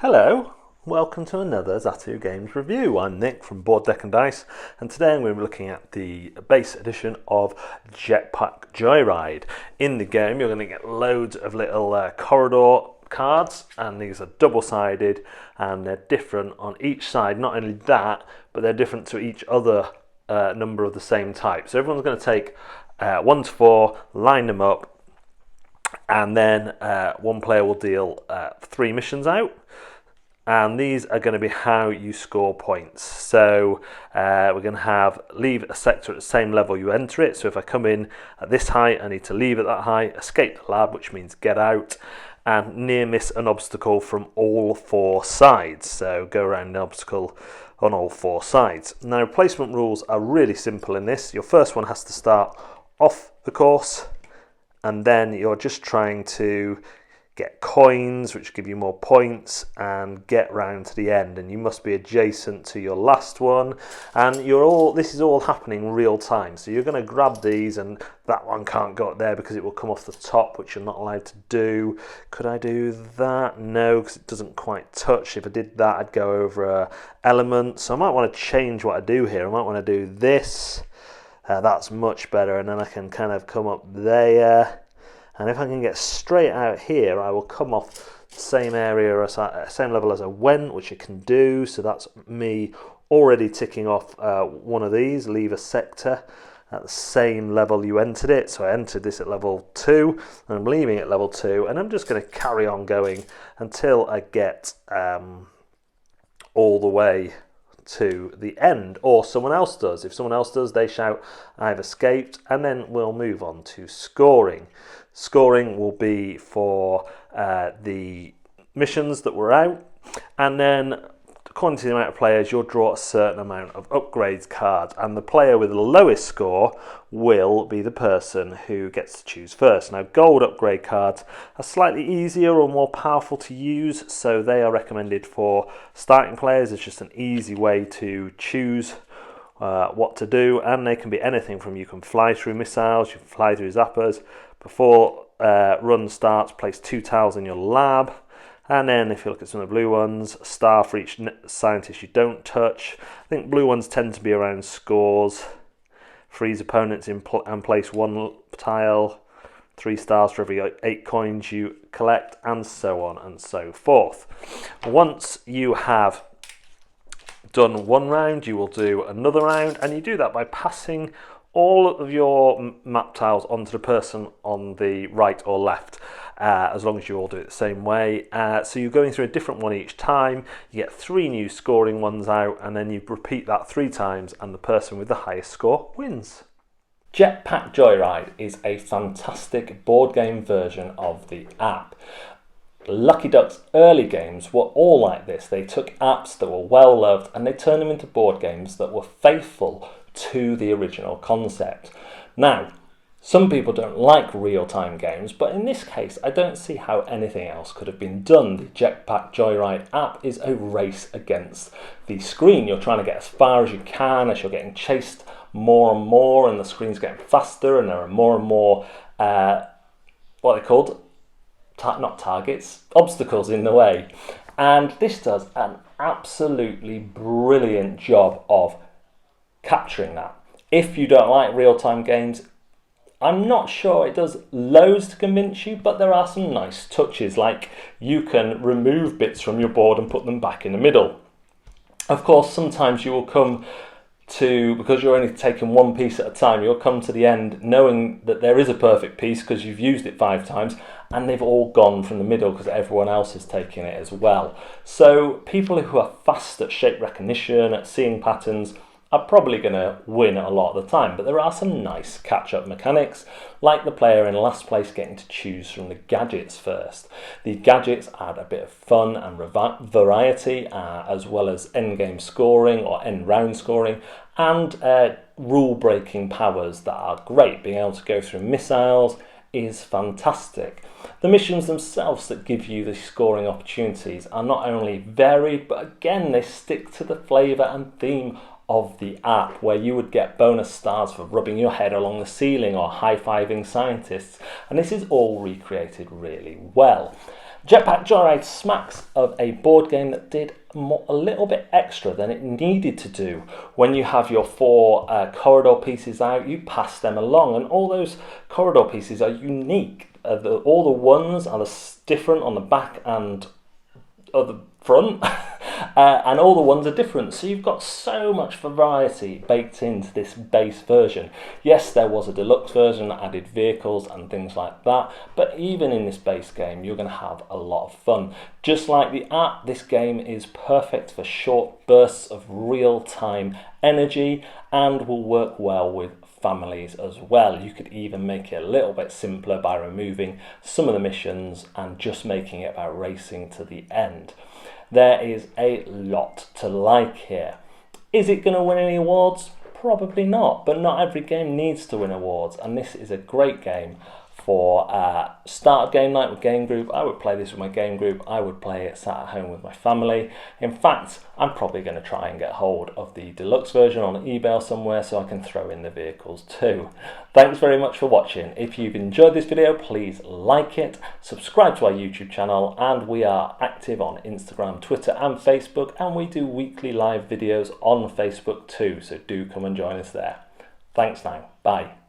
Hello, welcome to another Zatu Games review. I'm Nick from Board Deck and Dice, and today I'm going to be looking at the base edition of Jetpack Joyride. In the game you're going to get loads of little corridor cards, and these are double-sided and they're different on each side. Not only that, but they're different to each other number of the same type. So everyone's going to take 1 to 4, line them up, and then one player will deal 3 missions out. And these are going to be how you score points. So we're going to have leave a sector at the same level you enter it. So if I come in at this height, I need to leave at that height, escape the lab, which means get out, and near miss an obstacle from all 4 sides. So go around an obstacle on all 4 sides. Now, placement rules are really simple in this. Your first one has to start off the course, and then you're just trying to get coins, which give you more points, and get round to the end. And you must be adjacent to your last one. And this is all happening real time. So you're going to grab these, and that one can't go up there because it will come off the top, which you're not allowed to do. Could I do that? No, because it doesn't quite touch. If I did that, I'd go over an element. So I might want to change what I do here. I might want to do this. That's much better. And then I can kind of come up there. And if I can get straight out here, I will come off the same area, same level as I went, which I can do. So that's me already ticking off one of these, leave a sector at the same level you entered it. So I entered this at level 2, and I'm leaving at level 2, and I'm just going to carry on going until I get all the way to the end, or someone else does. If someone else does, they shout, "I've escaped," and then we'll move on to scoring. Scoring will be for the missions that were out, and then according to the amount of players, you'll draw a certain amount of upgrades cards, and the player with the lowest score will be the person who gets to choose first. Now, gold upgrade cards are slightly easier or more powerful to use, so they are recommended for starting players. It's just an easy way to choose what to do, and they can be anything from you can fly through missiles, you can fly through zappers. Before run starts, place 2 tiles in your lab. And then if you look at some of the blue ones, star for each scientist you don't touch. I think blue ones tend to be around scores. Freeze opponents and place 1 tile. 3 stars for every 8 coins you collect, and so on and so forth. Once you have done 1 round, you will do another round, and you do that by passing all of your map tiles onto the person on the right or left, as long as you all do it the same way. So you're going through a different one each time. You get 3 new scoring ones out, and then you repeat that 3 times, and the person with the highest score wins. Jetpack Joyride is a fantastic board game version of the app. Lucky Duck's early games were all like this. They took apps that were well loved and they turned them into board games that were faithful to the original concept. Now, some people don't like real-time games, but in this case I don't see how anything else could have been done. The Jetpack Joyride app is a race against the screen. You're trying to get as far as you can as you're getting chased more and more, and the screen's getting faster, and there are more and more what are called? Not targets, obstacles in the way. And this does an absolutely brilliant job of capturing that. If you don't like real-time games, I'm not sure it does loads to convince you, but there are some nice touches, like you can remove bits from your board and put them back in the middle. Of course, sometimes you will come to, because you're only taking 1 piece at a time, you'll come to the end knowing that there is a perfect piece because you've used it 5 times, and they've all gone from the middle because everyone else is taking it as well. So people who are fast at shape recognition, at seeing patterns, are probably going to win a lot of the time, but there are some nice catch-up mechanics, like the player in last place getting to choose from the gadgets first. The gadgets add a bit of fun and variety, as well as endgame scoring or end-round scoring, and rule-breaking powers that are great. Being able to go through missiles is fantastic. The missions themselves that give you the scoring opportunities are not only varied, but again they stick to the flavour and theme of the app, where you would get bonus stars for rubbing your head along the ceiling or high-fiving scientists, and this is all recreated really well. Jetpack Joyride smacks of a board game that did a little bit extra than it needed to do. When you have your 4 corridor pieces out, you pass them along, and all those corridor pieces are unique. All the ones are different on the back and the front, and all the ones are different, so you've got so much variety baked into this base version. Yes, there was a deluxe version that added vehicles and things like that, but even in this base game you're going to have a lot of fun. Just like the app, this game is perfect for short bursts of real-time energy and will work well with families as well. You could even make it a little bit simpler by removing some of the missions and just making it about racing to the end. There is a lot to like here. Is it going to win any awards? Probably not, but not every game needs to win awards, and this is a great game for start of game night with game group. I would play this with my game group. I would play it sat at home with my family. In fact, I'm probably going to try and get hold of the deluxe version on eBay or somewhere so I can throw in the vehicles too. Thanks very much for watching. If you've enjoyed this video, please like it, subscribe to our YouTube channel, and we are active on Instagram, Twitter and Facebook, and we do weekly live videos on Facebook too, so do come and join us there. Thanks now. Bye.